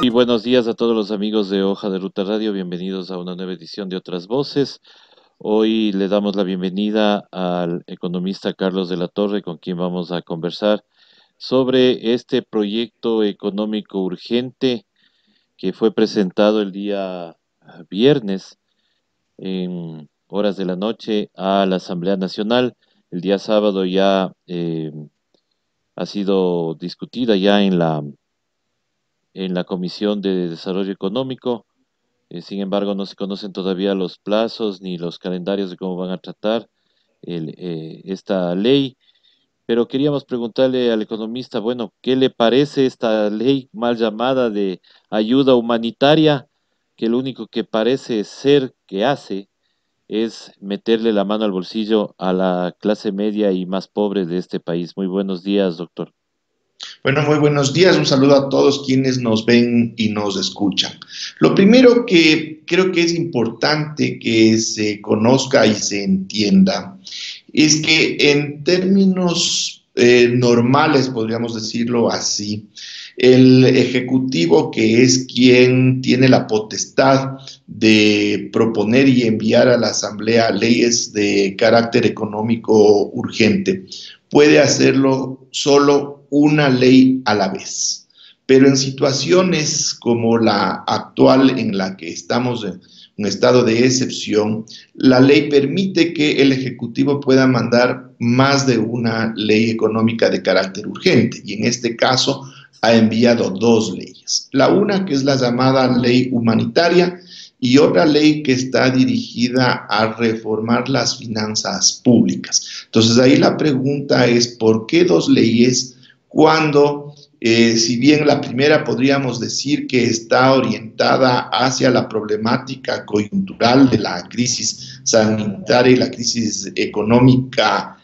Y buenos días a todos los amigos de Hoja de Ruta Radio, bienvenidos a una nueva edición de Otras Voces. Hoy le damos la bienvenida al economista Carlos de la Torre, con quien vamos a conversar sobre este proyecto económico urgente que fue presentado el día viernes en horas de la noche a la Asamblea Nacional. El día sábado ya ha sido discutida ya en la Comisión de Desarrollo Económico. Sin embargo, no se conocen todavía los plazos ni los calendarios de cómo van a tratar esta ley, pero queríamos preguntarle al economista, bueno, ¿qué le parece esta ley mal llamada de ayuda humanitaria, que lo único que parece ser que hace es meterle la mano al bolsillo a la clase media y más pobre de este país? Muy buenos días, doctor. Bueno, muy buenos días. Un saludo a todos quienes nos ven y nos escuchan. Lo primero que creo que es importante que se conozca y se entienda es que en términos normales, podríamos decirlo así, el ejecutivo, que es quien tiene la potestad de proponer y enviar a la Asamblea leyes de carácter económico urgente, puede hacerlo solo una ley a la vez. Pero en situaciones como la actual, en la que estamos en un estado de excepción, la ley permite que el Ejecutivo pueda mandar más de una ley económica de carácter urgente, y en este caso ha enviado dos leyes. La una, que es la llamada ley humanitaria, y otra ley que está dirigida a reformar las finanzas públicas. Entonces, ahí la pregunta es, ¿por qué dos leyes cuando, si bien la primera podríamos decir que está orientada hacia la problemática coyuntural de la crisis sanitaria y la crisis económica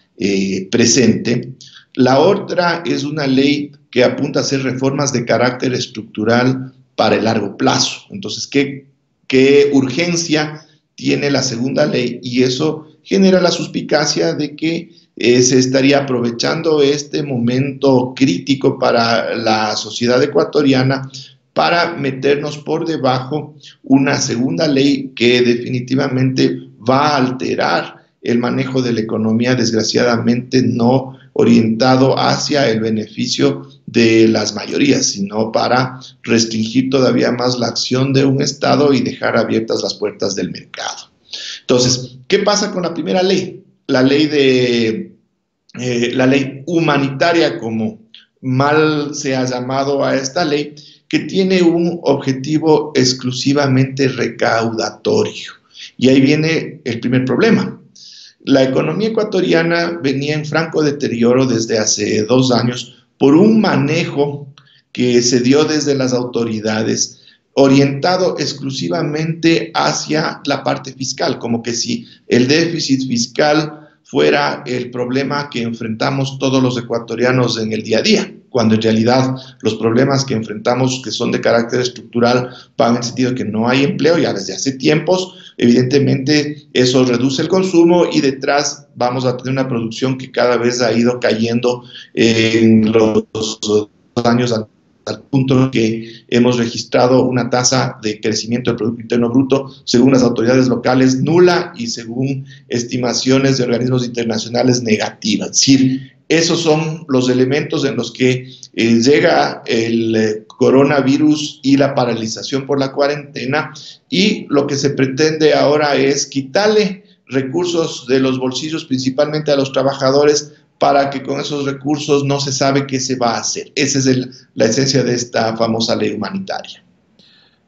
presente, la otra es una ley que apunta a hacer reformas de carácter estructural para el largo plazo? Entonces, ¿qué urgencia tiene la segunda ley? Y eso genera la suspicacia de que se estaría aprovechando este momento crítico para la sociedad ecuatoriana para meternos por debajo una segunda ley que definitivamente va a alterar el manejo de la economía, desgraciadamente no orientado hacia el beneficio de las mayorías, sino para restringir todavía más la acción de un Estado y dejar abiertas las puertas del mercado. Entonces, ¿qué pasa con la primera ley? La ley humanitaria, como mal se ha llamado a esta ley, que tiene un objetivo exclusivamente recaudatorio. Y ahí viene el primer problema. La economía ecuatoriana venía en franco deterioro desde hace 2 años por un manejo que se dio desde las autoridades orientado exclusivamente hacia la parte fiscal, como que si el déficit fiscal fuera el problema que enfrentamos todos los ecuatorianos en el día a día, cuando en realidad los problemas que enfrentamos, que son de carácter estructural, van en el sentido de que no hay empleo ya desde hace tiempos. Evidentemente eso reduce el consumo y detrás vamos a tener una producción que cada vez ha ido cayendo en los años al punto que hemos registrado una tasa de crecimiento del Producto Interno Bruto, según las autoridades locales, nula, y según estimaciones de organismos internacionales, negativa. Es decir, esos son los elementos en los que llega el coronavirus y la paralización por la cuarentena, y lo que se pretende ahora es quitarle recursos de los bolsillos, principalmente a los trabajadores, para que con esos recursos no se sabe qué se va a hacer. Esa es la esencia de esta famosa ley humanitaria.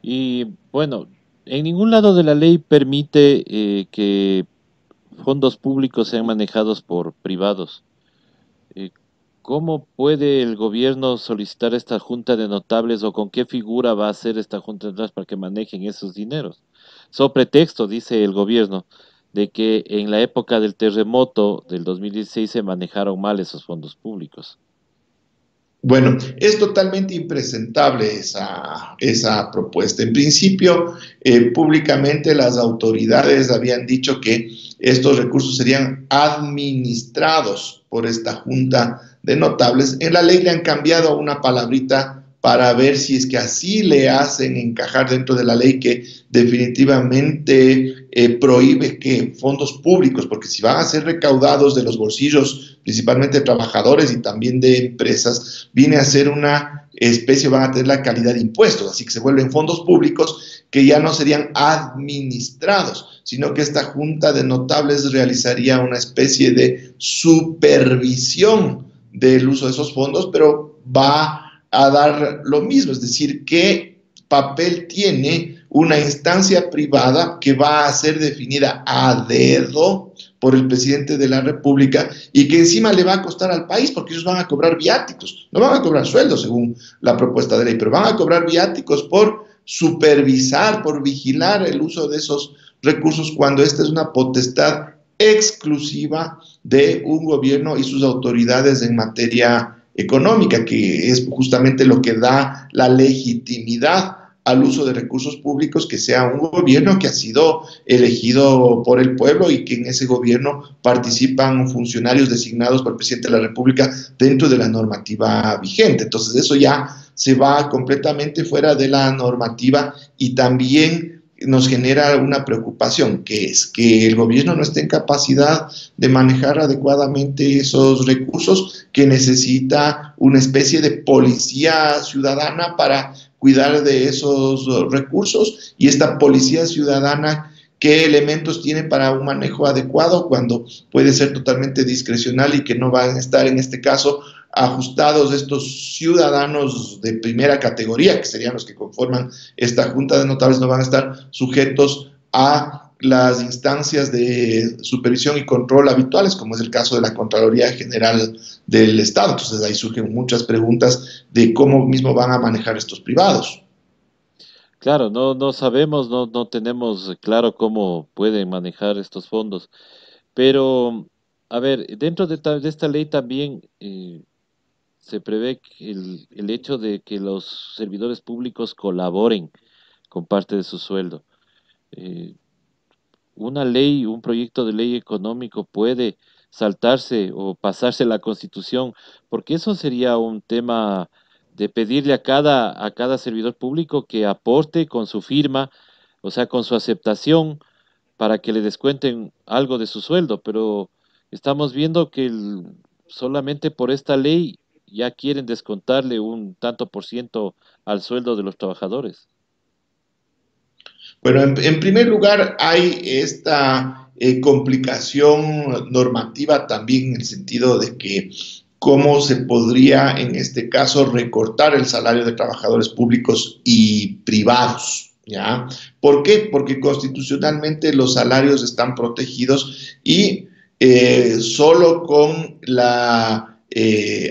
Y bueno, en ningún lado de la ley permite que fondos públicos sean manejados por privados. Eh, ¿Cómo puede el gobierno solicitar esta junta de notables, o con qué figura va a ser esta junta de notables para que manejen esos dineros? So pretexto, dice el gobierno, de que en la época del terremoto del 2016 se manejaron mal esos fondos públicos. Bueno, es totalmente impresentable esa propuesta. En principio, públicamente las autoridades habían dicho que estos recursos serían administrados por esta junta de notables. En la ley le han cambiado una palabrita para ver si es que así le hacen encajar dentro de la ley que definitivamente prohíbe que fondos públicos, porque si van a ser recaudados de los bolsillos principalmente de trabajadores y también de empresas, viene a ser una especie, van a tener la calidad de impuestos, así que se vuelven fondos públicos que ya no serían administrados, sino que esta junta de notables realizaría una especie de supervisión del uso de esos fondos, pero va a dar lo mismo, es decir, qué papel tiene una instancia privada que va a ser definida a dedo por el presidente de la República y que encima le va a costar al país porque ellos van a cobrar viáticos, no van a cobrar sueldos según la propuesta de ley, pero van a cobrar viáticos por supervisar, por vigilar el uso de esos recursos cuando esta es una potestad exclusiva de un gobierno y sus autoridades en materia económica, que es justamente lo que da la legitimidad al uso de recursos públicos, que sea un gobierno que ha sido elegido por el pueblo y que en ese gobierno participan funcionarios designados por el presidente de la República dentro de la normativa vigente. Entonces eso ya se va completamente fuera de la normativa y también nos genera una preocupación, que es que el gobierno no esté en capacidad de manejar adecuadamente esos recursos, que necesita una especie de policía ciudadana para cuidar de esos recursos, y esta policía ciudadana, ¿qué elementos tiene para un manejo adecuado cuando puede ser totalmente discrecional y que no van a estar en este caso ajustados estos ciudadanos de primera categoría, que serían los que conforman esta junta de notables, no van a estar sujetos a las instancias de supervisión y control habituales, como es el caso de la Contraloría General del Estado? Entonces ahí surgen muchas preguntas de cómo mismo van a manejar estos privados. Claro, no sabemos, no tenemos claro cómo pueden manejar estos fondos, pero, a ver, dentro de esta ley también se prevé que el hecho de que los servidores públicos colaboren con parte de su sueldo. Eh, una ley, un proyecto de ley económico puede saltarse o pasarse la Constitución, porque eso sería un tema de pedirle a cada servidor público que aporte con su firma, o sea, con su aceptación, para que le descuenten algo de su sueldo, pero estamos viendo que solamente por esta ley ya quieren descontarle un tanto por ciento al sueldo de los trabajadores. Bueno, en primer lugar hay esta complicación normativa también en el sentido de que cómo se podría en este caso recortar el salario de trabajadores públicos y privados, ¿ya? ¿Por qué? Porque constitucionalmente los salarios están protegidos y solo con la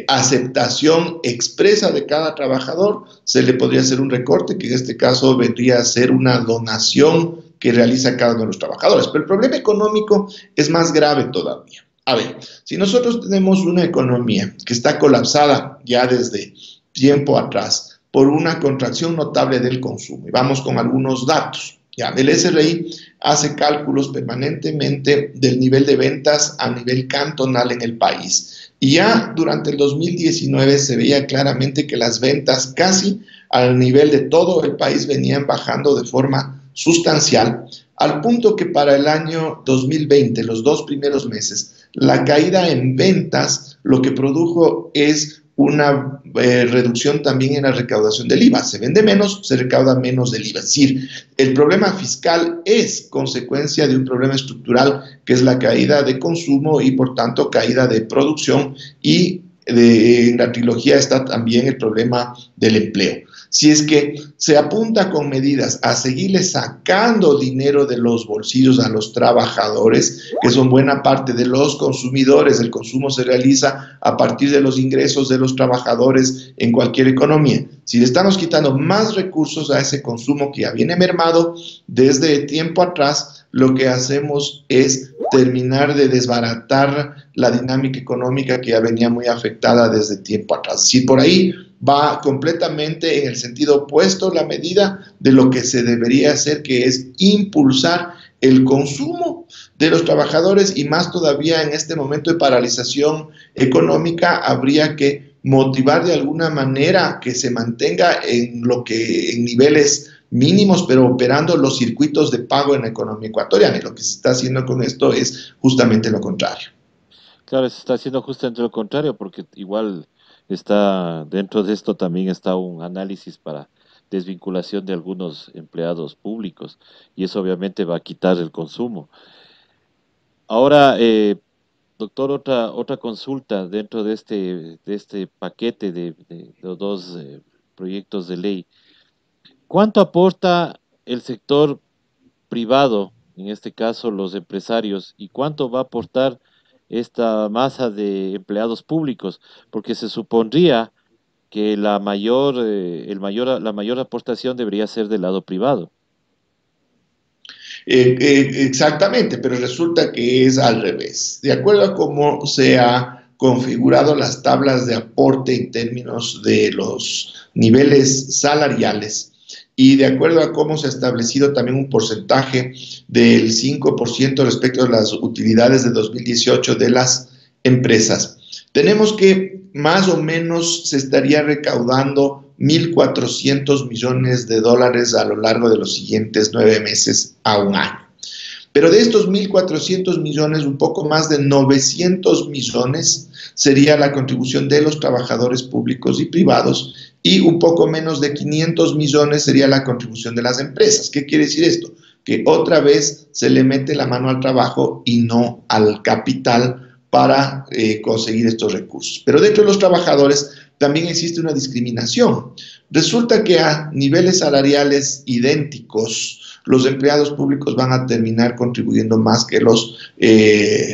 aceptación expresa de cada trabajador se le podría hacer un recorte, que en este caso vendría a ser una donación que realiza cada uno de los trabajadores. Pero el problema económico es más grave todavía. A ver, si nosotros tenemos una economía que está colapsada ya desde tiempo atrás por una contracción notable del consumo, y vamos con algunos datos. Ya, el SRI hace cálculos permanentemente del nivel de ventas a nivel cantonal en el país. Y ya durante el 2019 se veía claramente que las ventas casi al nivel de todo el país venían bajando de forma sustancial, al punto que para el año 2020, los 2 primeros meses, la caída en ventas lo que produjo es una reducción también en la recaudación del IVA. Se vende menos, se recauda menos del IVA. Es decir, el problema fiscal es consecuencia de un problema estructural que es la caída de consumo y por tanto caída de producción, y en la trilogía está también el problema del empleo. Si es que se apunta con medidas a seguirle sacando dinero de los bolsillos a los trabajadores, que son buena parte de los consumidores, el consumo se realiza a partir de los ingresos de los trabajadores en cualquier economía. Si le estamos quitando más recursos a ese consumo que ya viene mermado desde tiempo atrás, lo que hacemos es terminar de desbaratar la dinámica económica que ya venía muy afectada desde tiempo atrás. Si por ahí va completamente en el sentido opuesto la medida de lo que se debería hacer, que es impulsar el consumo de los trabajadores, y más todavía en este momento de paralización económica habría que motivar de alguna manera que se mantenga en niveles mínimos, pero operando los circuitos de pago en la economía ecuatoriana. Y lo que se está haciendo con esto es justamente lo contrario. Claro, se está haciendo justamente lo contrario, porque igual está dentro de esto también está un análisis para desvinculación de algunos empleados públicos y eso obviamente va a quitar el consumo. Ahora, doctor, otra consulta dentro de este paquete de los dos proyectos de ley. ¿Cuánto aporta el sector privado, en este caso los empresarios, y cuánto va a aportar esta masa de empleados públicos? Porque se supondría que la mayor aportación debería ser del lado privado. Exactamente, pero resulta que es al revés. De acuerdo a cómo se ha configurado las tablas de aporte en términos de los niveles salariales y de acuerdo a cómo se ha establecido también un porcentaje del 5% respecto a las utilidades de 2018 de las empresas, tenemos que más o menos se estaría recaudando 1.400 millones de dólares a lo largo de los siguientes 9 meses a un año. Pero de estos 1.400 millones, un poco más de 900 millones sería la contribución de los trabajadores públicos y privados y un poco menos de 500 millones sería la contribución de las empresas. ¿Qué quiere decir esto? Que otra vez se le mete la mano al trabajo y no al capital para conseguir estos recursos. Pero dentro de los trabajadores también existe una discriminación. Resulta que a niveles salariales idénticos, los empleados públicos van a terminar contribuyendo más que los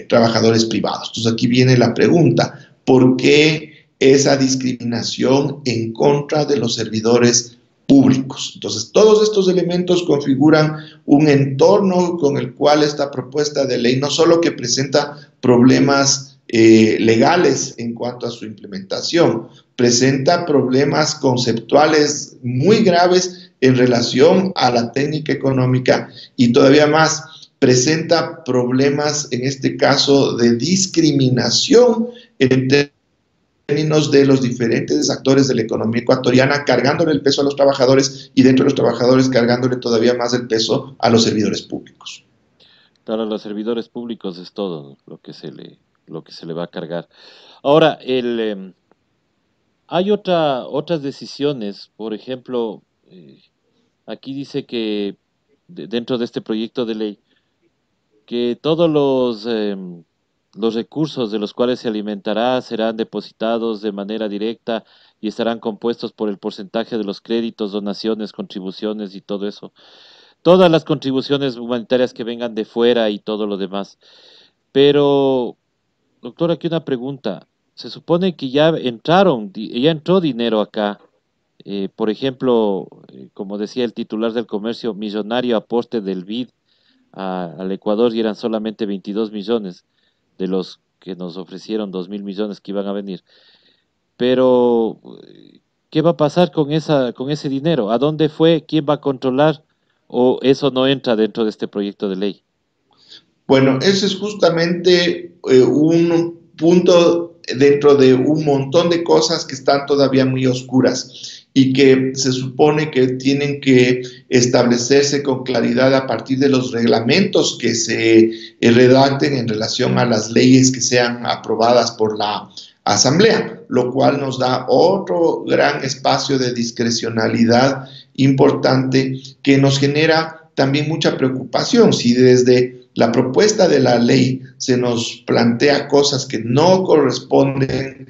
trabajadores privados. Entonces aquí viene la pregunta, ¿por qué esa discriminación en contra de los servidores públicos? Entonces, todos estos elementos configuran un entorno con el cual esta propuesta de ley no solo que presenta problemas legales en cuanto a su implementación, presenta problemas conceptuales muy graves en relación a la técnica económica y todavía más, presenta problemas en este caso de discriminación en términos de los diferentes actores de la economía ecuatoriana, cargándole el peso a los trabajadores y dentro de los trabajadores cargándole todavía más el peso a los servidores públicos. Para los servidores públicos es todo lo que se le va a cargar. Ahora, hay otras decisiones, por ejemplo, aquí dice que dentro de este proyecto de ley, que todos los recursos de los cuales se alimentará serán depositados de manera directa y estarán compuestos por el porcentaje de los créditos, donaciones, contribuciones y todo eso. Todas las contribuciones humanitarias que vengan de fuera y todo lo demás. Pero, doctor, aquí una pregunta. Se supone que ya entró dinero acá. Por ejemplo, como decía el titular del comercio, millonario aporte del BID al Ecuador y eran solamente 22 millones de los que nos ofrecieron 2.000 millones que iban a venir. Pero, ¿qué va a pasar con ese dinero? ¿A dónde fue? ¿Quién va a controlar? ¿O eso no entra dentro de este proyecto de ley? Bueno, ese es justamente un punto dentro de un montón de cosas que están todavía muy oscuras y que se supone que tienen que establecerse con claridad a partir de los reglamentos que se redacten en relación a las leyes que sean aprobadas por la Asamblea, lo cual nos da otro gran espacio de discrecionalidad importante que nos genera también mucha preocupación. Si desde la propuesta de la ley se nos plantea cosas que no corresponden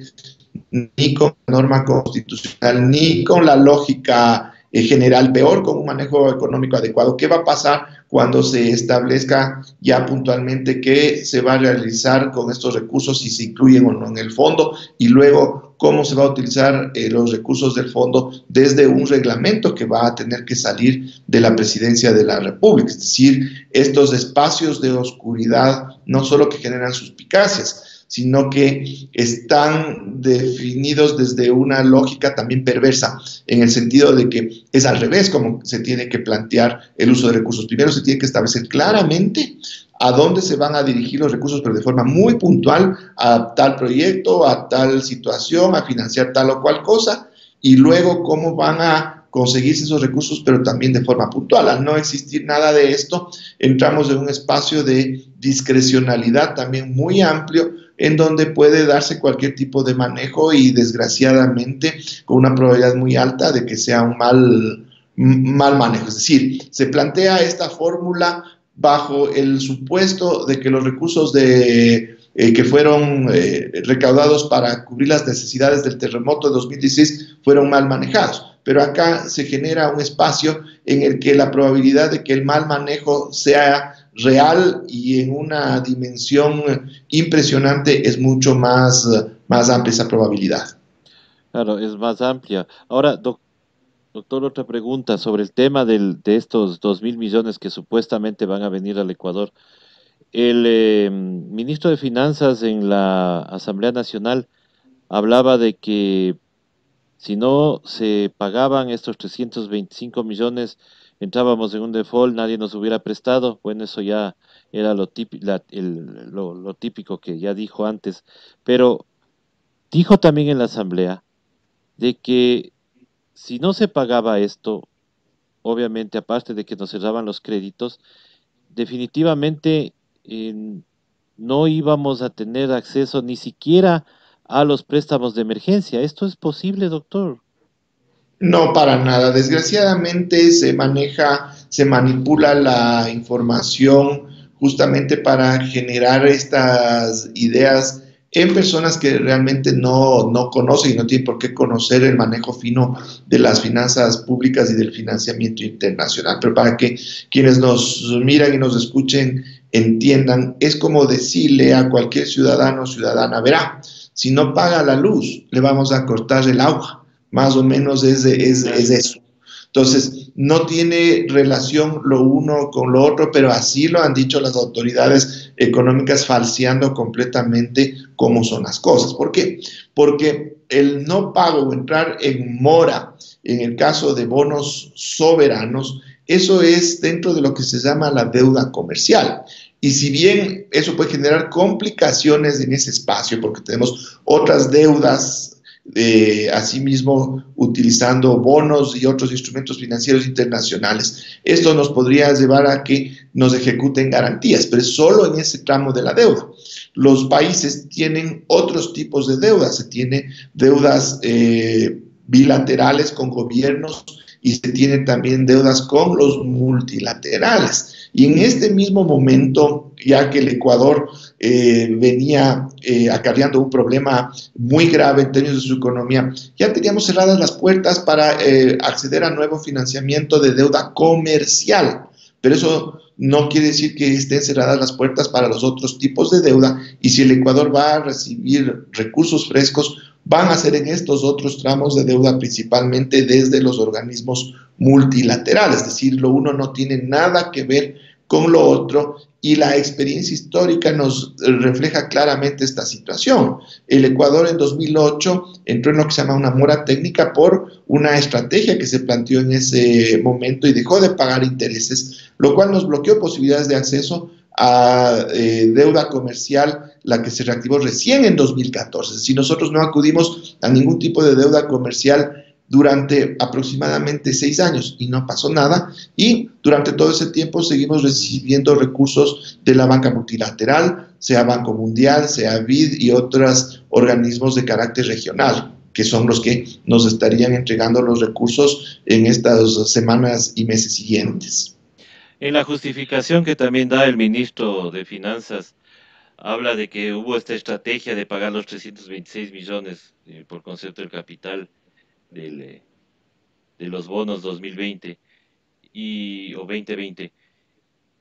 ni con la norma constitucional, ni con la lógica general, peor con un manejo económico adecuado. ¿Qué va a pasar cuando se establezca ya puntualmente qué se va a realizar con estos recursos, si se incluyen o no en el fondo? Y luego, ¿cómo se va a utilizar los recursos del fondo desde un reglamento que va a tener que salir de la Presidencia de la República? Es decir, estos espacios de oscuridad no solo que generan suspicacias, sino que están definidos desde una lógica también perversa, en el sentido de que es al revés como se tiene que plantear el uso de recursos. Primero se tiene que establecer claramente a dónde se van a dirigir los recursos, pero de forma muy puntual a tal proyecto, a tal situación, a financiar tal o cual cosa, y luego cómo van a conseguirse esos recursos, pero también de forma puntual. Al no existir nada de esto, entramos en un espacio de discrecionalidad también muy amplio, en donde puede darse cualquier tipo de manejo y desgraciadamente con una probabilidad muy alta de que sea un mal manejo. Es decir, se plantea esta fórmula bajo el supuesto de que los recursos que fueron recaudados para cubrir las necesidades del terremoto de 2016 fueron mal manejados. Pero acá se genera un espacio en el que la probabilidad de que el mal manejo sea real y en una dimensión impresionante es mucho más amplia esa probabilidad. Claro, es más amplia. Ahora, doctor, otra pregunta sobre el tema de estos 2.000 millones que supuestamente van a venir al Ecuador. El ministro de Finanzas en la Asamblea Nacional hablaba de que si no se pagaban estos 325 millones, entrábamos en un default, nadie nos hubiera prestado. Bueno, eso ya era lo típico que ya dijo antes, pero dijo también en la Asamblea de que si no se pagaba esto, obviamente, aparte de que nos cerraban los créditos, definitivamente no íbamos a tener acceso ni siquiera a los préstamos de emergencia. ¿Esto es posible, doctor? No, para nada. Desgraciadamente se manipula la información justamente para generar estas ideas en personas que realmente no conocen y no tienen por qué conocer el manejo fino de las finanzas públicas y del financiamiento internacional. Pero para que quienes nos miran y nos escuchen entiendan, es como decirle a cualquier ciudadano o ciudadana, verá, si no paga la luz, le vamos a cortar el agua. Más o menos es Claro. eso. Entonces, no tiene relación lo uno con lo otro, pero así lo han dicho las autoridades económicas, falseando completamente cómo son las cosas. ¿Por qué? Porque el no pago o entrar en mora en el caso de bonos soberanos, eso es dentro de lo que se llama la deuda comercial. Y si bien eso puede generar complicaciones en ese espacio, porque tenemos otras deudas asimismo utilizando bonos y otros instrumentos financieros internacionales. Esto nos podría llevar a que nos ejecuten garantías, pero es solo en ese tramo de la deuda. Los países tienen otros tipos de deudas, se tiene deudas bilaterales con gobiernos y se tienen también deudas con los multilaterales. Y en este mismo momento, ya que el Ecuador venía acarreando un problema muy grave en términos de su economía, ya teníamos cerradas las puertas para acceder a nuevo financiamiento de deuda comercial. Pero eso no quiere decir que estén cerradas las puertas para los otros tipos de deuda y si el Ecuador va a recibir recursos frescos, van a ser en estos otros tramos de deuda principalmente desde los organismos multilaterales, es decir, lo uno no tiene nada que ver con lo otro y la experiencia histórica nos refleja claramente esta situación. El Ecuador en 2008 entró en lo que se llama una mora técnica por una estrategia que se planteó en ese momento y dejó de pagar intereses, lo cual nos bloqueó posibilidades de acceso a deuda comercial, la que se reactivó recién en 2014. Si nosotros no acudimos a ningún tipo de deuda comercial durante aproximadamente 6 años y no pasó nada y durante todo ese tiempo seguimos recibiendo recursos de la banca multilateral, sea Banco Mundial, sea BID y otros organismos de carácter regional, que son los que nos estarían entregando los recursos en estas semanas y meses siguientes. En la justificación que también da el ministro de Finanzas, habla de que hubo esta estrategia de pagar los 326 millones por concepto del capital del, de los bonos 2020 o 2020.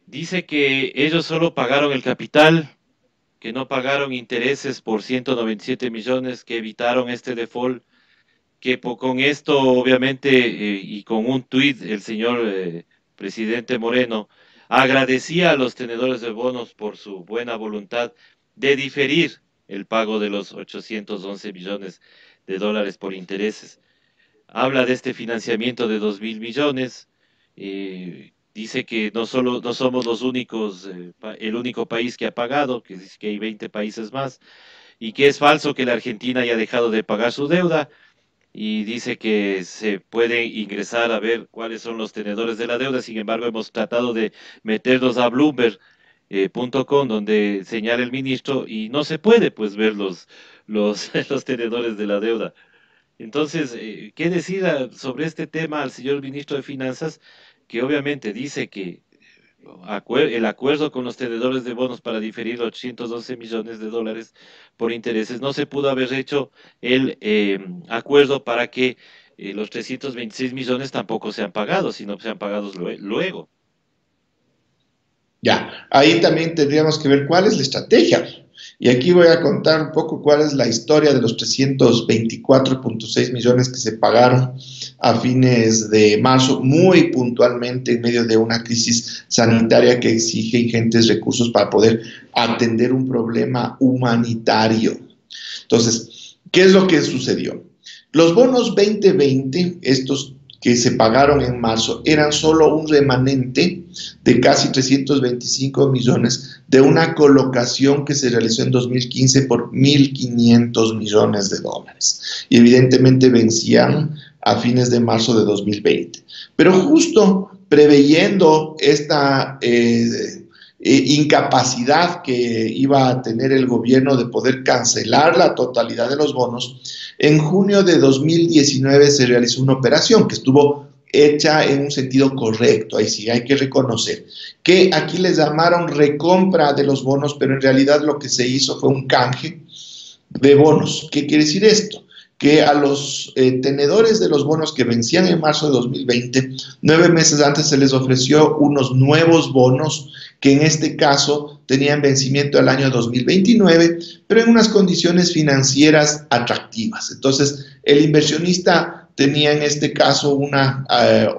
Dice que ellos solo pagaron el capital, que no pagaron intereses por 197 millones, que evitaron este default, que con esto obviamente y con un tuit el señor presidente Moreno agradecía a los tenedores de bonos por su buena voluntad de diferir el pago de los 811 millones de dólares por intereses. Habla de este financiamiento de 2.000 millones. dice que no somos los únicos, el único país que ha pagado, que dice que hay 20 países más, y que es falso que la Argentina haya dejado de pagar su deuda, y dice que se puede ingresar a ver cuáles son los tenedores de la deuda. Sin embargo, hemos tratado de meternos a Bloomberg.com, donde señala el ministro, y no se puede pues ver los tenedores de la deuda. Entonces, ¿qué decir sobre este tema al señor ministro de Finanzas, que obviamente dice que el acuerdo con los tenedores de bonos para diferir 812 millones de dólares por intereses no se pudo haber hecho el acuerdo para que los 326 millones tampoco sean pagados, sino sean pagados luego? Ya, ahí también tendríamos que ver cuál es la estrategia. Y aquí voy a contar un poco cuál es la historia de los 324.6 millones que se pagaron a fines de marzo, muy puntualmente en medio de una crisis sanitaria que exige ingentes recursos para poder atender un problema humanitario. Entonces, ¿qué es lo que sucedió? Los bonos 2020, estos que se pagaron en marzo, eran solo un remanente de casi 325 millones de una colocación que se realizó en 2015 por 1.500 millones de dólares. Y evidentemente vencían a fines de marzo de 2020. Pero justo preveyendo esta incapacidad que iba a tener el gobierno de poder cancelar la totalidad de los bonos, en junio de 2019 se realizó una operación que estuvo hecha en un sentido correcto, ahí sí hay que reconocer, que aquí les llamaron recompra de los bonos, pero en realidad lo que se hizo fue un canje de bonos. ¿Qué quiere decir esto? Que a los tenedores de los bonos que vencían en marzo de 2020, 9 meses antes se les ofreció unos nuevos bonos que en este caso tenían vencimiento el año 2029, pero en unas condiciones financieras atractivas. Entonces, el inversionista tenía en este caso una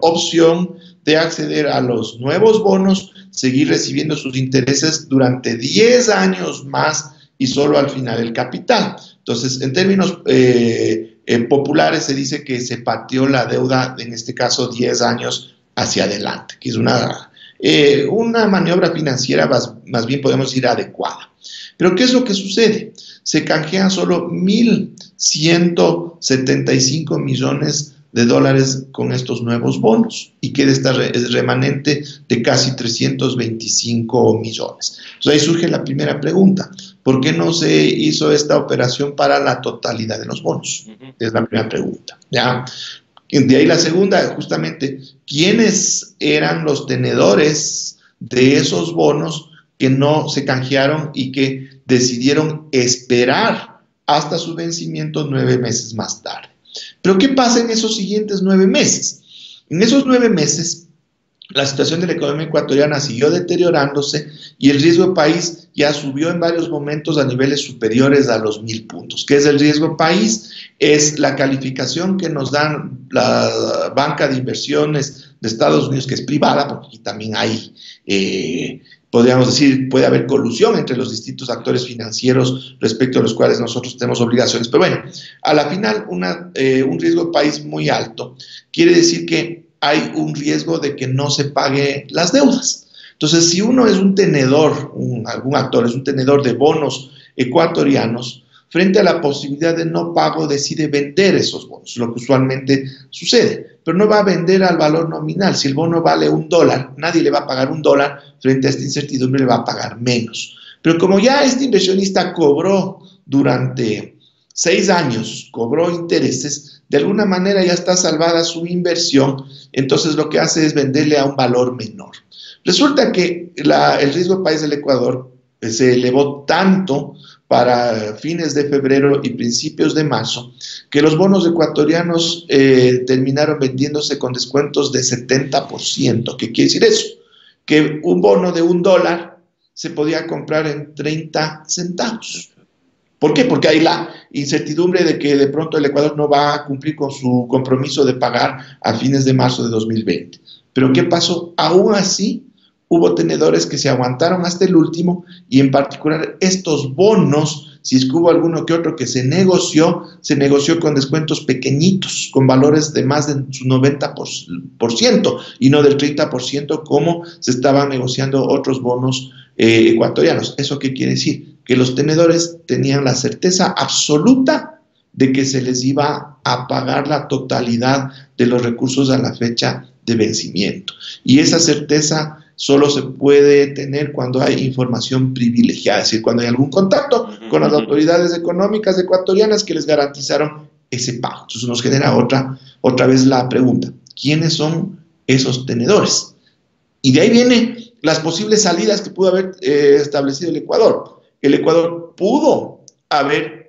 opción de acceder a los nuevos bonos, seguir recibiendo sus intereses durante 10 años más y solo al final el capital. Entonces, en términos populares se dice que se pateó la deuda, en este caso 10 años hacia adelante, que es una maniobra financiera más bien podemos decir adecuada. Pero ¿qué es lo que sucede? Se canjean solo 1.175 millones de dólares con estos nuevos bonos y queda esta remanente de casi 325 millones. Entonces ahí surge la primera pregunta: ¿por qué no se hizo esta operación para la totalidad de los bonos? Es la primera pregunta, ¿ya? De ahí la segunda, justamente, ¿quiénes eran los tenedores de esos bonos que no se canjearon y que decidieron esperar hasta su vencimiento 9 meses más tarde? Pero ¿qué pasa en esos siguientes 9 meses? En esos 9 meses, la situación de la economía ecuatoriana siguió deteriorándose y el riesgo país ya subió en varios momentos a niveles superiores a los 1.000 puntos. ¿Qué es el riesgo país? Es la calificación que nos dan la banca de inversiones de Estados Unidos, que es privada, porque aquí también hay, podríamos decir, puede haber colusión entre los distintos actores financieros respecto a los cuales nosotros tenemos obligaciones. Pero bueno, a la final, un riesgo país muy alto quiere decir que hay un riesgo de que no se pague las deudas. Entonces, si uno es un tenedor, algún actor es un tenedor de bonos ecuatorianos, frente a la posibilidad de no pago decide vender esos bonos, lo que usualmente sucede, pero no va a vender al valor nominal. Si el bono vale $1, nadie le va a pagar $1, frente a esta incertidumbre le va a pagar menos. Pero como ya este inversionista cobró durante 6 años, cobró intereses, de alguna manera ya está salvada su inversión, entonces lo que hace es venderle a un valor menor. Resulta que el riesgo país del Ecuador se elevó tanto para fines de febrero y principios de marzo, que los bonos ecuatorianos terminaron vendiéndose con descuentos de 70%. ¿Qué quiere decir eso? Que un bono de $1 se podía comprar en 30 centavos. ¿Por qué? Porque hay la incertidumbre de que de pronto el Ecuador no va a cumplir con su compromiso de pagar a fines de marzo de 2020. ¿Pero qué pasó? Aún así, hubo tenedores que se aguantaron hasta el último y en particular estos bonos si es que hubo alguno que otro que se negoció con descuentos pequeñitos, con valores de más de su 90% y no del 30% como se estaban negociando otros bonos ecuatorianos. ¿Eso qué quiere decir? Que los tenedores tenían la certeza absoluta de que se les iba a pagar la totalidad de los recursos a la fecha de vencimiento. Y esa certeza solo se puede tener cuando hay información privilegiada, es decir, cuando hay algún contacto con las autoridades económicas ecuatorianas que les garantizaron ese pago. Entonces nos genera otra vez la pregunta, ¿quiénes son esos tenedores? Y de ahí vienen las posibles salidas que pudo haber establecido el Ecuador. El Ecuador pudo haber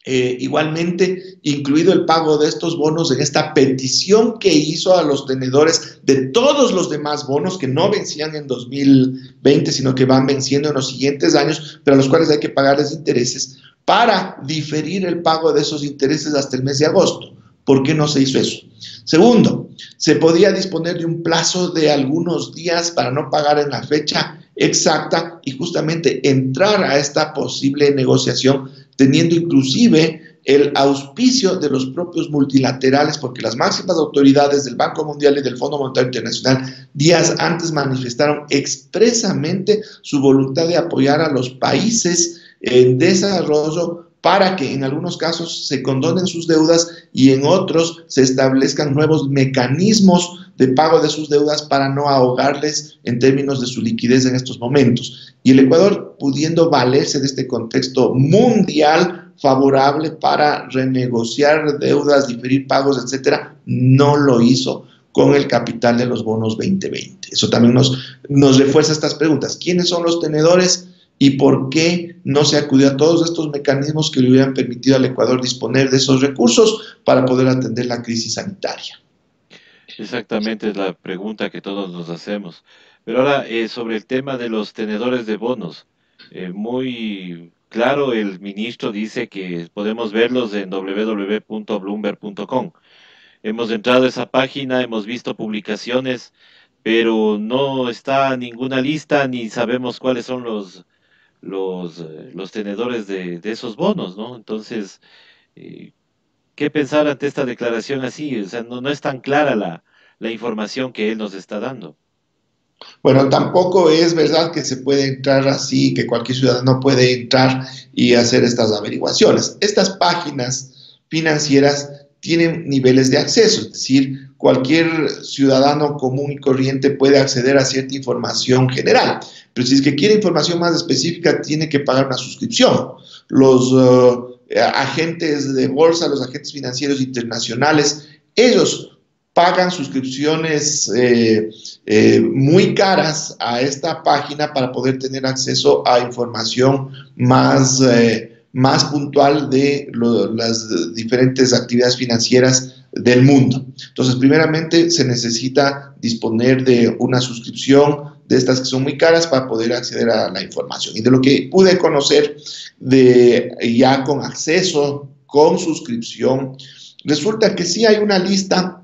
igualmente incluido el pago de estos bonos en esta petición que hizo a los tenedores de todos los demás bonos que no vencían en 2020, sino que van venciendo en los siguientes años, pero a los cuales hay que pagarles intereses, para diferir el pago de esos intereses hasta el mes de agosto. ¿Por qué no se hizo eso? Segundo, se podía disponer de un plazo de algunos días para no pagar en la fecha exacta y justamente entrar a esta posible negociación teniendo inclusive el auspicio de los propios multilaterales, porque las máximas autoridades del Banco Mundial y del Fondo Monetario Internacional días antes manifestaron expresamente su voluntad de apoyar a los países en desarrollo para que en algunos casos se condonen sus deudas y en otros se establezcan nuevos mecanismos de pago de sus deudas para no ahogarles en términos de su liquidez en estos momentos. Y el Ecuador, pudiendo valerse de este contexto mundial favorable para renegociar deudas, diferir pagos, etcétera, no lo hizo con el capital de los bonos 2020. Eso también nos refuerza estas preguntas. ¿Quiénes son los tenedores? ¿Y por qué no se acudió a todos estos mecanismos que le hubieran permitido al Ecuador disponer de esos recursos para poder atender la crisis sanitaria? Exactamente, es la pregunta que todos nos hacemos. Pero ahora, sobre el tema de los tenedores de bonos, muy claro, el ministro dice que podemos verlos en www.bloomberg.com. Hemos entrado a esa página, hemos visto publicaciones, pero no está ninguna lista ni sabemos cuáles son los tenedores de esos bonos, ¿no? Entonces, eh, ¿qué pensar ante esta declaración así? O sea, no es tan clara la información que él nos está dando. Bueno, tampoco es verdad que se puede entrar así, que cualquier ciudadano puede entrar y hacer estas averiguaciones. Estas páginas financieras tienen niveles de acceso, es decir, cualquier ciudadano común y corriente puede acceder a cierta información general, pero si es que quiere información más específica, tiene que pagar una suscripción. Los agentes de bolsa, los agentes financieros internacionales, ellos pagan suscripciones muy caras a esta página para poder tener acceso a información más puntual de las diferentes actividades financieras del mundo. Entonces, primeramente, se necesita disponer de una suscripción de estas que son muy caras para poder acceder a la información. Y de lo que pude conocer ya con acceso, con suscripción, resulta que sí hay una lista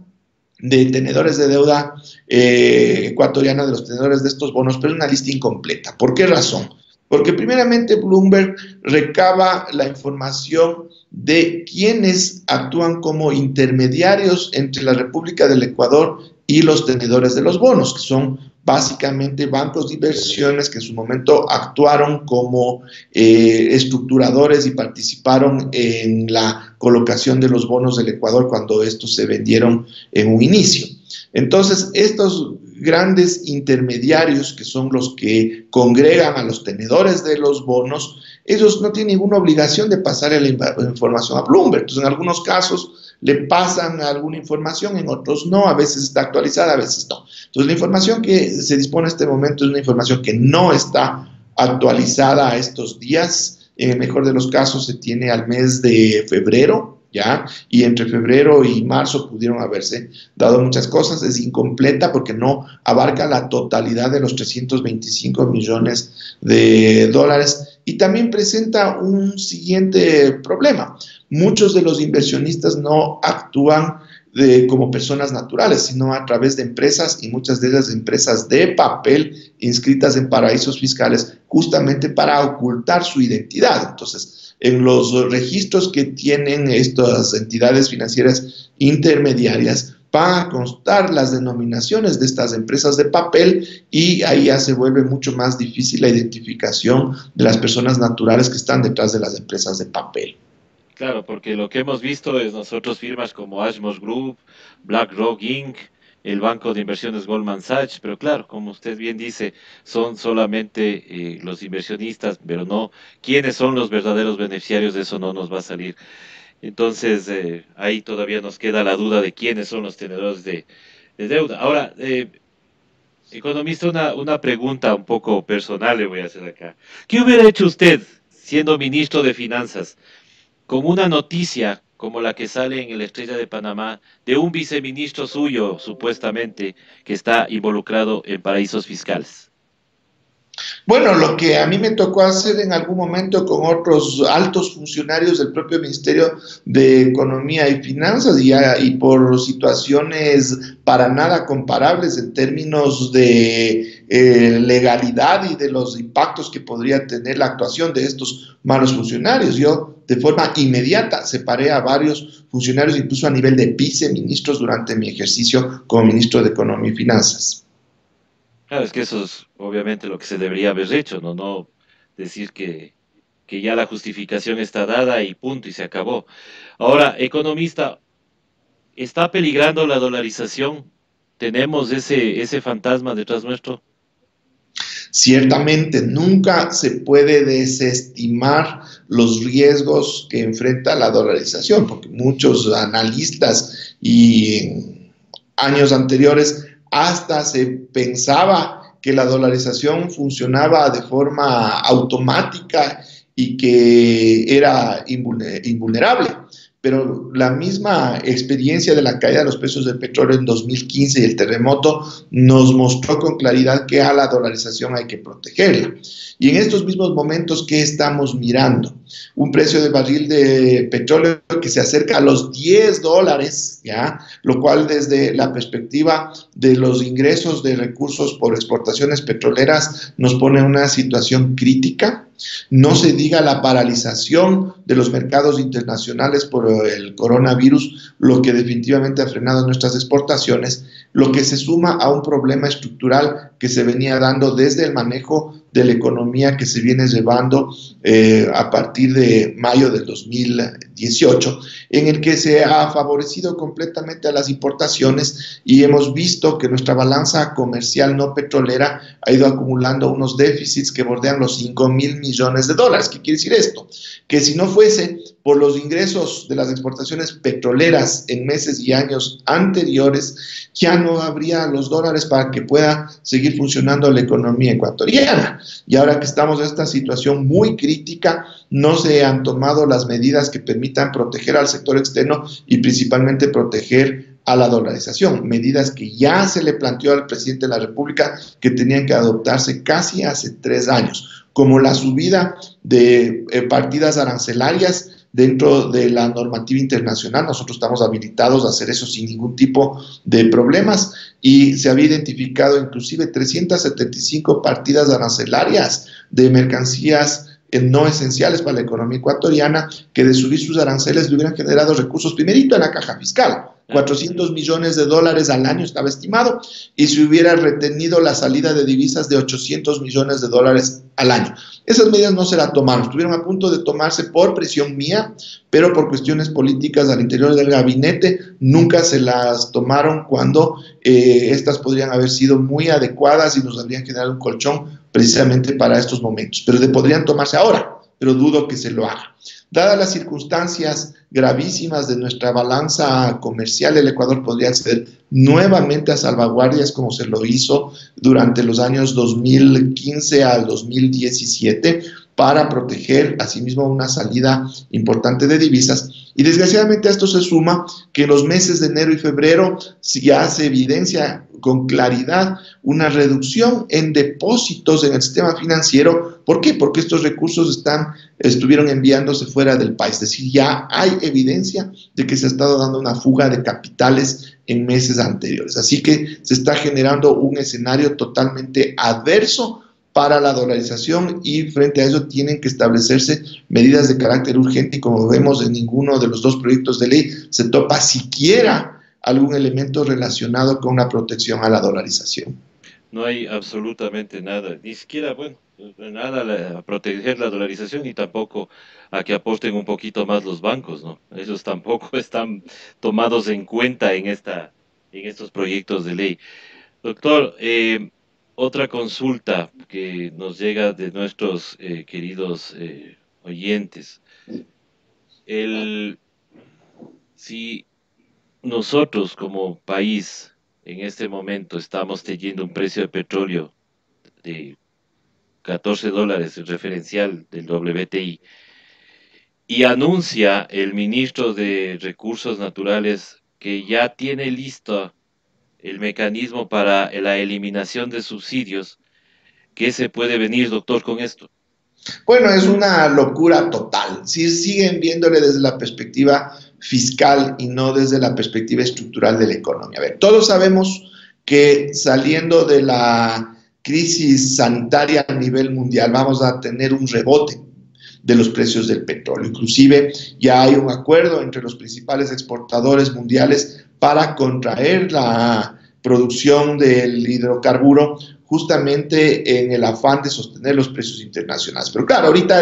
de tenedores de deuda ecuatoriana, de los tenedores de estos bonos, pero es una lista incompleta. ¿Por qué razón? Porque primeramente Bloomberg recaba la información de quienes actúan como intermediarios entre la República del Ecuador y los tenedores de los bonos, que son básicamente bancos de inversiones que en su momento actuaron como estructuradores y participaron en la colocación de los bonos del Ecuador cuando estos se vendieron en un inicio. Entonces, estos grandes intermediarios, que son los que congregan a los tenedores de los bonos, ellos no tienen ninguna obligación de pasarle la información a Bloomberg. Entonces, en algunos casos le pasan alguna información, en otros no, a veces está actualizada, a veces no. Entonces, la información que se dispone en este momento es una información que no está actualizada a estos días. En el mejor de los casos se tiene al mes de febrero, ¿ya? Y entre febrero y marzo pudieron haberse dado muchas cosas. Es incompleta porque no abarca la totalidad de los 325 millones de dólares. Y también presenta un siguiente problema. Muchos de los inversionistas no actúan como personas naturales, sino a través de empresas, y muchas de esas empresas de papel inscritas en paraísos fiscales justamente para ocultar su identidad. Entonces, en los registros que tienen estas entidades financieras intermediarias, van a constar las denominaciones de estas empresas de papel y ahí ya se vuelve mucho más difícil la identificación de las personas naturales que están detrás de las empresas de papel. Claro, porque lo que hemos visto es nosotros firmas como Ashmore Group, BlackRock Inc., el banco de inversiones Goldman Sachs, pero claro, como usted bien dice, son solamente los inversionistas, pero no, quiénes son los verdaderos beneficiarios de eso no nos va a salir. Entonces, ahí todavía nos queda la duda de quiénes son los tenedores de deuda. Ahora, economista, una pregunta un poco personal le voy a hacer acá. ¿Qué hubiera hecho usted siendo ministro de Finanzas con una noticia como la que sale en el Estrella de Panamá de un viceministro suyo, supuestamente, que está involucrado en paraísos fiscales? Bueno, lo que a mí me tocó hacer en algún momento con otros altos funcionarios del propio Ministerio de Economía y Finanzas y por situaciones para nada comparables en términos de legalidad y de los impactos que podría tener la actuación de estos malos funcionarios. Yo de forma inmediata separé a varios funcionarios, incluso a nivel de viceministros, durante mi ejercicio como ministro de Economía y Finanzas. Claro, es que eso es obviamente lo que se debería haber hecho, no, no decir que ya la justificación está dada y punto, y se acabó. Ahora, economista, ¿está peligrando la dolarización? ¿Tenemos ese fantasma detrás nuestro? Ciertamente, nunca se puede desestimar los riesgos que enfrenta la dolarización, porque muchos analistas y en años anteriores hasta se pensaba que la dolarización funcionaba de forma automática y que era invulnerable. Pero la misma experiencia de la caída de los precios del petróleo en 2015 y el terremoto nos mostró con claridad que a la dolarización hay que protegerla. Y en estos mismos momentos, ¿qué estamos mirando? Un precio de barril de petróleo que se acerca a los $10, ¿ya? Lo cual desde la perspectiva de los ingresos de recursos por exportaciones petroleras nos pone en una situación crítica. No se diga la paralización de los mercados internacionales por el coronavirus, lo que definitivamente ha frenado nuestras exportaciones, lo que se suma a un problema estructural que se venía dando desde el manejo de la economía que se viene llevando a partir de mayo del 2018, en el que se ha favorecido completamente a las importaciones y hemos visto que nuestra balanza comercial no petrolera ha ido acumulando unos déficits que bordean los $5,000 millones. ¿Qué quiere decir esto? Que si no fuese por los ingresos de las exportaciones petroleras en meses y años anteriores, ya no habría los dólares para que pueda seguir funcionando la economía ecuatoriana. Y ahora que estamos en esta situación muy crítica, no se han tomado las medidas que permitan proteger al sector externo y principalmente proteger a la dolarización, medidas que ya se le planteó al presidente de la República que tenían que adoptarse casi hace 3 años, como la subida de partidas arancelarias dentro de la normativa internacional. Nosotros estamos habilitados a hacer eso sin ningún tipo de problemas y se había identificado inclusive 375 partidas arancelarias de mercancías no esenciales para la economía ecuatoriana que de subir sus aranceles le hubieran generado recursos primerito en la caja fiscal. $400 millones al año estaba estimado y se hubiera retenido la salida de divisas de $800 millones al año. Esas medidas no se las tomaron, estuvieron a punto de tomarse por presión mía, pero por cuestiones políticas al interior del gabinete nunca se las tomaron cuando estas podrían haber sido muy adecuadas y nos habrían generado un colchón precisamente para estos momentos, pero podrían tomarse ahora, pero dudo que se lo haga. Dadas las circunstancias gravísimas de nuestra balanza comercial, el Ecuador podría acceder nuevamente a salvaguardias como se lo hizo durante los años 2015 al 2017 para proteger asimismo una salida importante de divisas. Y desgraciadamente a esto se suma que en los meses de enero y febrero ya se evidencia con claridad una reducción en depósitos en el sistema financiero. ¿Por qué? Porque estos recursos estuvieron enviándose fuera del país. Es decir, ya hay evidencia de que se ha estado dando una fuga de capitales en meses anteriores. Así que se está generando un escenario totalmente adverso para la dolarización y frente a eso tienen que establecerse medidas de carácter urgente y como vemos en ninguno de los dos proyectos de ley se topa siquiera algún elemento relacionado con una protección a la dolarización. No hay absolutamente nada, ni siquiera, bueno, nada a proteger la dolarización y tampoco a que aporten un poquito más los bancos, ¿no? Ellos tampoco están tomados en cuenta en estos proyectos de ley. Doctor, otra consulta que nos llega de nuestros queridos oyentes. El, si nosotros como país en este momento estamos teniendo un precio de petróleo de $14, el referencial del WTI, y anuncia el ministro de Recursos Naturales que ya tiene listo el mecanismo para la eliminación de subsidios. ¿Qué se puede venir, doctor, con esto? Bueno, es una locura total. Si siguen viéndole desde la perspectiva fiscal y no desde la perspectiva estructural de la economía. A ver, todos sabemos que saliendo de la crisis sanitaria a nivel mundial vamos a tener un rebote de los precios del petróleo. Inclusive ya hay un acuerdo entre los principales exportadores mundiales para contraer la producción del hidrocarburo justamente en el afán de sostener los precios internacionales. Pero claro, ahorita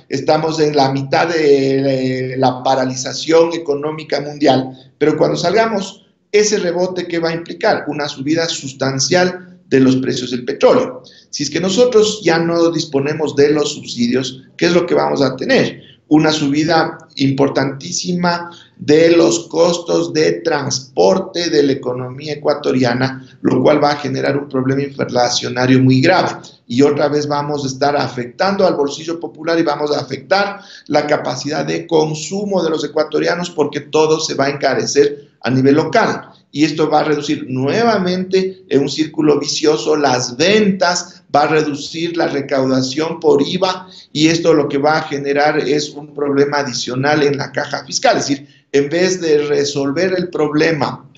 estamos en la mitad de la paralización económica mundial, pero cuando salgamos, ese rebote que va a implicar una subida sustancial de los precios del petróleo. Si es que nosotros ya no disponemos de los subsidios, ¿qué es lo que vamos a tener? Una subida importantísima de los costos de transporte de la economía ecuatoriana, lo cual va a generar un problema inflacionario muy grave. Y otra vez vamos a estar afectando al bolsillo popular y vamos a afectar la capacidad de consumo de los ecuatorianos porque todo se va a encarecer a nivel local. Y esto va a reducir nuevamente en un círculo vicioso las ventas, va a reducir la recaudación por IVA y esto lo que va a generar es un problema adicional en la caja fiscal. Es decir, en vez de resolver el problema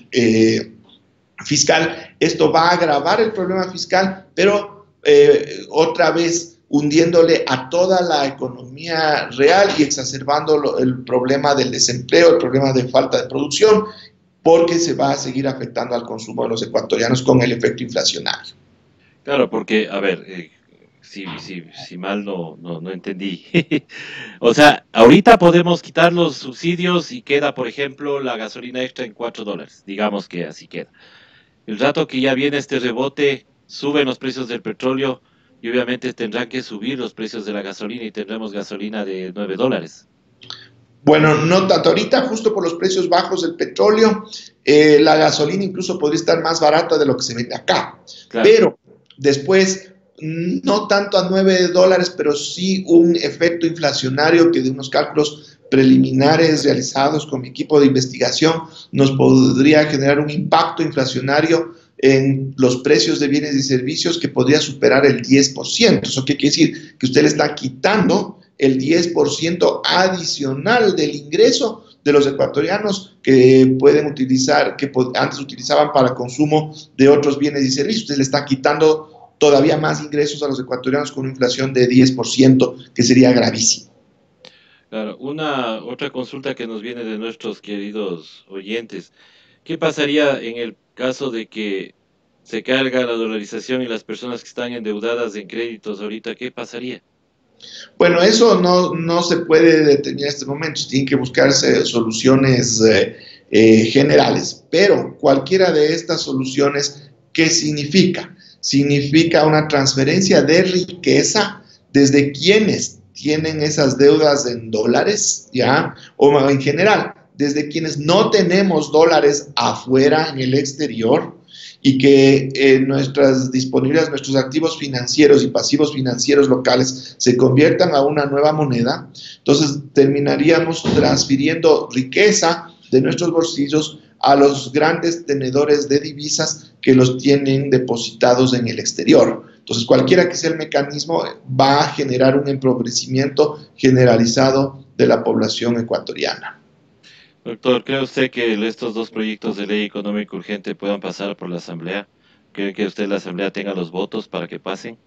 fiscal, esto va a agravar el problema fiscal, pero otra vez hundiéndole a toda la economía real y exacerbando el problema del desempleo, el problema de falta de producción, porque se va a seguir afectando al consumo de los ecuatorianos con el efecto inflacionario. Claro, porque, a ver, si mal no entendí. O sea, ahorita podemos quitar los subsidios y queda, por ejemplo, la gasolina extra en $4. Digamos que así queda. El rato que ya viene este rebote, suben los precios del petróleo y obviamente tendrán que subir los precios de la gasolina y tendremos gasolina de $9. Bueno, no tanto. Ahorita, justo por los precios bajos del petróleo, la gasolina incluso podría estar más barata de lo que se vende acá. Claro. Pero después, no tanto a $9, pero sí un efecto inflacionario que de unos cálculos preliminares realizados con mi equipo de investigación nos podría generar un impacto inflacionario en los precios de bienes y servicios que podría superar el 10%. ¿Eso qué quiere decir? Que usted le está quitando el 10% adicional del ingreso de los ecuatorianos que pueden utilizar, que antes utilizaban para consumo de otros bienes y servicios. Usted le está quitando todavía más ingresos a los ecuatorianos con una inflación de 10%, que sería gravísimo. Claro, una otra consulta que nos viene de nuestros queridos oyentes. ¿Qué pasaría en el caso de que se carga la dolarización y las personas que están endeudadas en créditos ahorita? ¿Qué pasaría? Bueno, eso no se puede determinar en este momento, tienen que buscarse soluciones generales, pero cualquiera de estas soluciones, ¿qué significa? Significa una transferencia de riqueza desde quienes tienen esas deudas en dólares, ¿ya? O en general, desde quienes no tenemos dólares afuera, en el exterior, y que nuestras disponibilidades, nuestros activos financieros y pasivos financieros locales se conviertan a una nueva moneda, entonces terminaríamos transfiriendo riqueza de nuestros bolsillos a los grandes tenedores de divisas que los tienen depositados en el exterior. Entonces, cualquiera que sea el mecanismo, va a generar un empobrecimiento generalizado de la población ecuatoriana. Doctor, ¿cree usted que estos dos proyectos de ley económica urgente puedan pasar por la Asamblea? ¿Cree que usted la Asamblea tenga los votos para que pasen?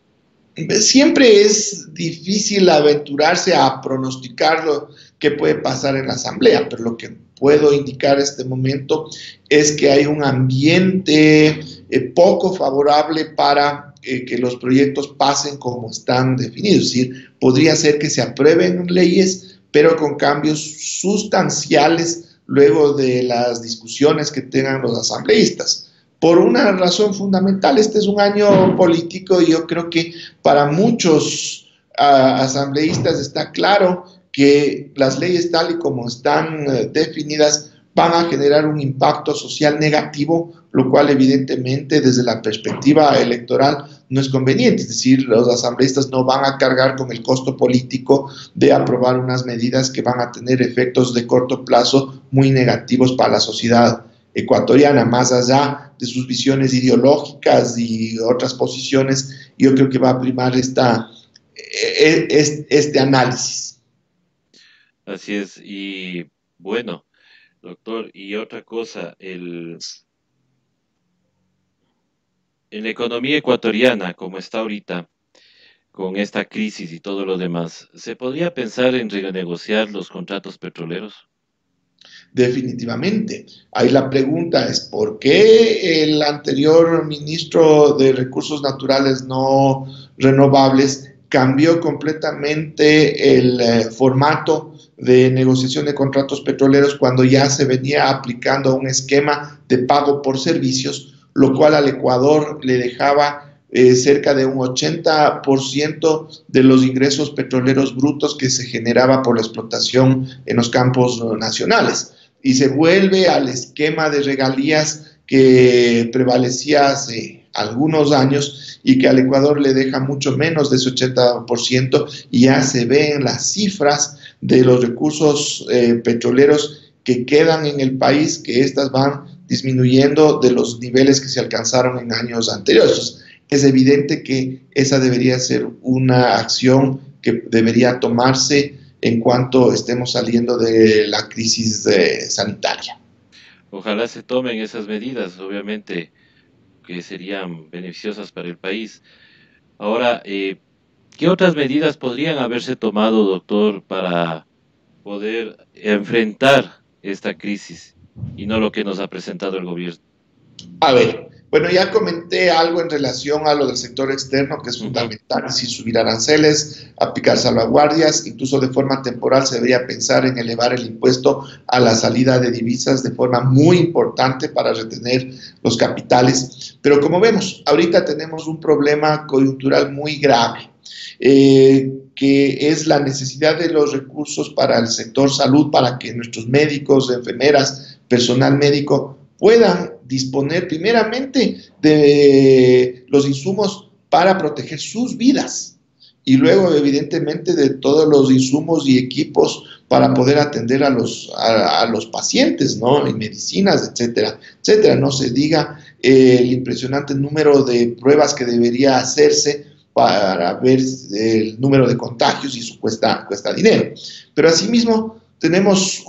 Siempre es difícil aventurarse a pronosticar lo que puede pasar en la asamblea, pero lo que puedo indicar en este momento es que hay un ambiente poco favorable para que los proyectos pasen como están definidos. Es decir, podría ser que se aprueben leyes, pero con cambios sustanciales luego de las discusiones que tengan los asambleístas por una razón fundamental. Este es un año político y yo creo que para muchos asambleístas está claro que las leyes tal y como están definidas van a generar un impacto social negativo, lo cual evidentemente desde la perspectiva electoral no es conveniente. Es decir, los asambleístas no van a cargar con el costo político de aprobar unas medidas que van a tener efectos de corto plazo muy negativos para la sociedad ecuatoriana, más allá de sus visiones ideológicas y otras posiciones. Yo creo que va a primar este análisis. Así es, y bueno, doctor, y otra cosa, en la economía ecuatoriana, como está ahorita, con esta crisis y todo lo demás, ¿se podría pensar en renegociar los contratos petroleros? Definitivamente. Ahí la pregunta es, ¿por qué el anterior ministro de Recursos Naturales no renovables cambió completamente el formato de negociación de contratos petroleros cuando ya se venía aplicando un esquema de pago por servicios, lo cual al Ecuador le dejaba cerca de un 80% de los ingresos petroleros brutos que se generaba por la explotación en los campos nacionales? Y se vuelve al esquema de regalías que prevalecía hace algunos años y que al Ecuador le deja mucho menos de ese 80% y ya se ven las cifras de los recursos petroleros que quedan en el país, que estas van disminuyendo de los niveles que se alcanzaron en años anteriores. Entonces, es evidente que esa debería ser una acción que debería tomarse en cuanto estemos saliendo de la crisis sanitaria. Ojalá se tomen esas medidas, obviamente, que serían beneficiosas para el país. Ahora, ¿qué otras medidas podrían haberse tomado, doctor, para poder enfrentar esta crisis y no lo que nos ha presentado el gobierno? A ver, bueno, ya comenté algo en relación a lo del sector externo, que es Ujú. fundamental, es decir, subir aranceles, aplicar salvaguardias, incluso de forma temporal se debería pensar en elevar el impuesto a la salida de divisas de forma muy importante para retener los capitales. Pero como vemos, ahorita tenemos un problema coyuntural muy grave, que es la necesidad de los recursos para el sector salud, para que nuestros médicos, enfermeras, personal médico puedan disponer primeramente de los insumos para proteger sus vidas y luego evidentemente de todos los insumos y equipos para poder atender a los pacientes, ¿no? Y medicinas, etcétera, etcétera. No se diga el impresionante número de pruebas que debería hacerse para ver el número de contagios y eso cuesta dinero. Pero asimismo tenemos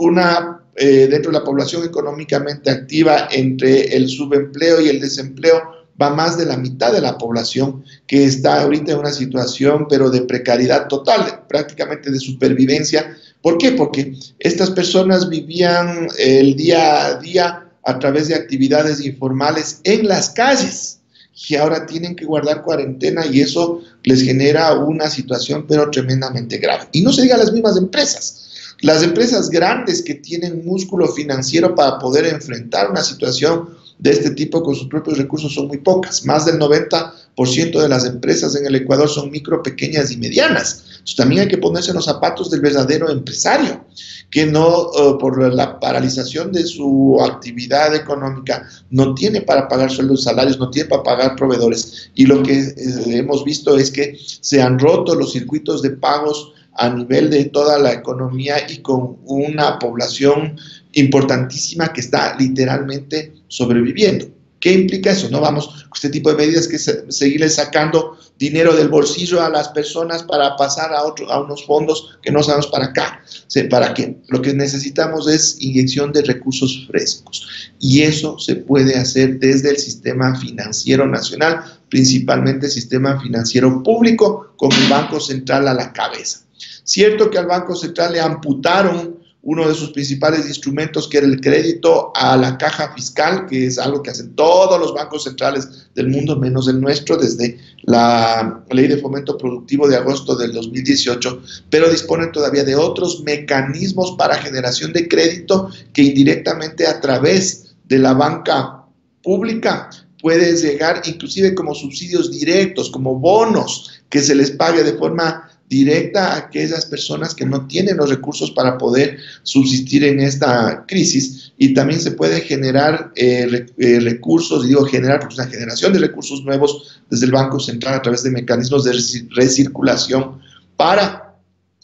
dentro de la población económicamente activa, entre el subempleo y el desempleo, va más de la mitad de la población que está ahorita en una situación, pero de precariedad total, prácticamente de supervivencia. ¿Por qué? Porque estas personas vivían el día a día a través de actividades informales en las calles y ahora tienen que guardar cuarentena y eso les genera una situación pero tremendamente grave. Y no se diga las mismas empresas. Las empresas grandes que tienen músculo financiero para poder enfrentar una situación de este tipo con sus propios recursos son muy pocas. Más del 90% de las empresas en el Ecuador son micro, pequeñas y medianas. Entonces, también hay que ponerse en los zapatos del verdadero empresario, que no, por la paralización de su actividad económica, no tiene para pagar sueldos, salarios, no tiene para pagar proveedores. Y lo que hemos visto es que se han roto los circuitos de pagos a nivel de toda la economía y con una población importantísima que está literalmente sobreviviendo. ¿Qué implica eso? No vamos, este tipo de medidas que seguirle sacando dinero del bolsillo a las personas para pasar a unos fondos que no sabemos para acá, para qué. Lo que necesitamos es inyección de recursos frescos y eso se puede hacer desde el sistema financiero nacional, principalmente el sistema financiero público, con el Banco Central a la cabeza. Cierto que al Banco Central le amputaron uno de sus principales instrumentos, que era el crédito a la caja fiscal, que es algo que hacen todos los bancos centrales del mundo, menos el nuestro, desde la Ley de Fomento Productivo de agosto del 2018, pero disponen todavía de otros mecanismos para generación de crédito que indirectamente a través de la banca pública puede llegar inclusive como subsidios directos, como bonos que se les pague de forma directa a aquellas personas que no tienen los recursos para poder subsistir en esta crisis, y también se puede generar recursos, generar una generación de recursos nuevos desde el Banco Central a través de mecanismos de recirculación para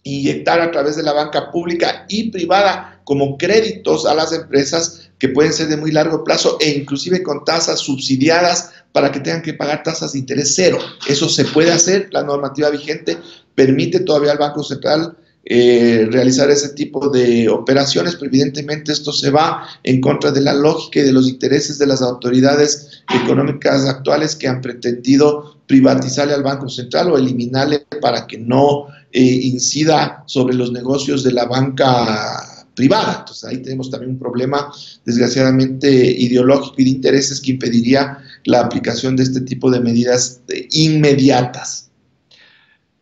inyectar a través de la banca pública y privada como créditos a las empresas que pueden ser de muy largo plazo e inclusive con tasas subsidiadas para que tengan que pagar tasas de interés cero. Eso se puede hacer, la normativa vigente permite todavía al Banco Central realizar ese tipo de operaciones, pero evidentemente esto se va en contra de la lógica y de los intereses de las autoridades económicas actuales que han pretendido privatizarle al Banco Central o eliminarle para que no incida sobre los negocios de la banca privada. Entonces ahí tenemos también un problema desgraciadamente ideológico y de intereses que impediría la aplicación de este tipo de medidas inmediatas.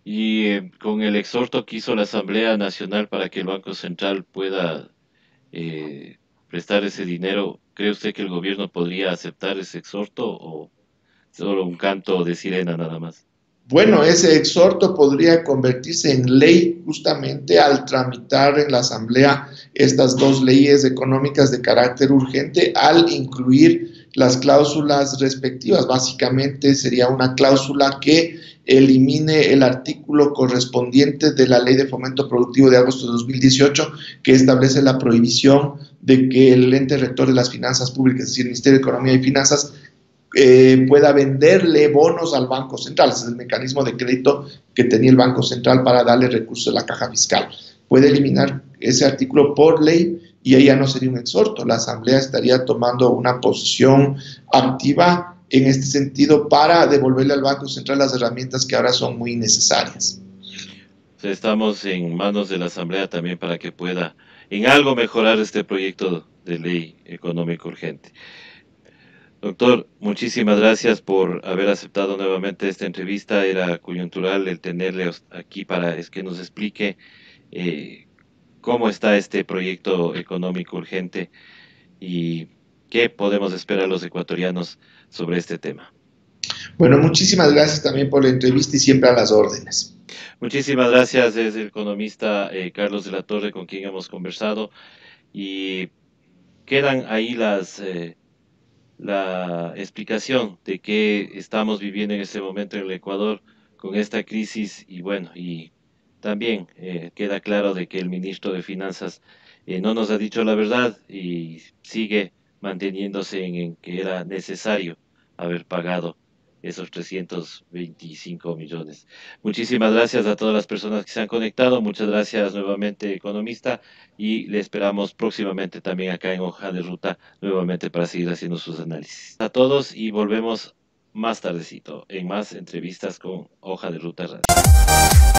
Y con el exhorto que hizo la Asamblea Nacional para que el Banco Central pueda prestar ese dinero, ¿cree usted que el gobierno podría aceptar ese exhorto o solo un canto de sirena nada más? Bueno, ese exhorto podría convertirse en ley justamente al tramitar en la Asamblea estas dos leyes económicas de carácter urgente, al incluir las cláusulas respectivas. Básicamente sería una cláusula que elimine el artículo correspondiente de la Ley de Fomento Productivo de agosto de 2018, que establece la prohibición de que el ente rector de las finanzas públicas, es decir, el Ministerio de Economía y Finanzas, pueda venderle bonos al Banco Central. Ese es el mecanismo de crédito que tenía el Banco Central para darle recursos a la caja fiscal. Puede eliminar ese artículo por ley y ahí ya no sería un exhorto. La Asamblea estaría tomando una posición activa en este sentido para devolverle al Banco Central las herramientas que ahora son muy necesarias. O sea, estamos en manos de la Asamblea también para que pueda en algo mejorar este proyecto de ley económico urgente. Doctor, muchísimas gracias por haber aceptado nuevamente esta entrevista. Era coyuntural el tenerle aquí para que nos explique eh, cómo está este proyecto económico urgente y qué podemos esperar los ecuatorianos sobre este tema. Bueno, muchísimas gracias también por la entrevista y siempre a las órdenes. Muchísimas gracias, es el economista Carlos de la Torre con quien hemos conversado y quedan ahí la explicación de qué estamos viviendo en este momento en el Ecuador con esta crisis y bueno, y también queda claro de que el ministro de Finanzas no nos ha dicho la verdad y sigue manteniéndose en que era necesario haber pagado esos 325 millones. Muchísimas gracias a todas las personas que se han conectado. Muchas gracias nuevamente, economista, y le esperamos próximamente también acá en Hoja de Ruta, nuevamente para seguir haciendo sus análisis. A todos y volvemos más tardecito en más entrevistas con Hoja de Ruta Radio.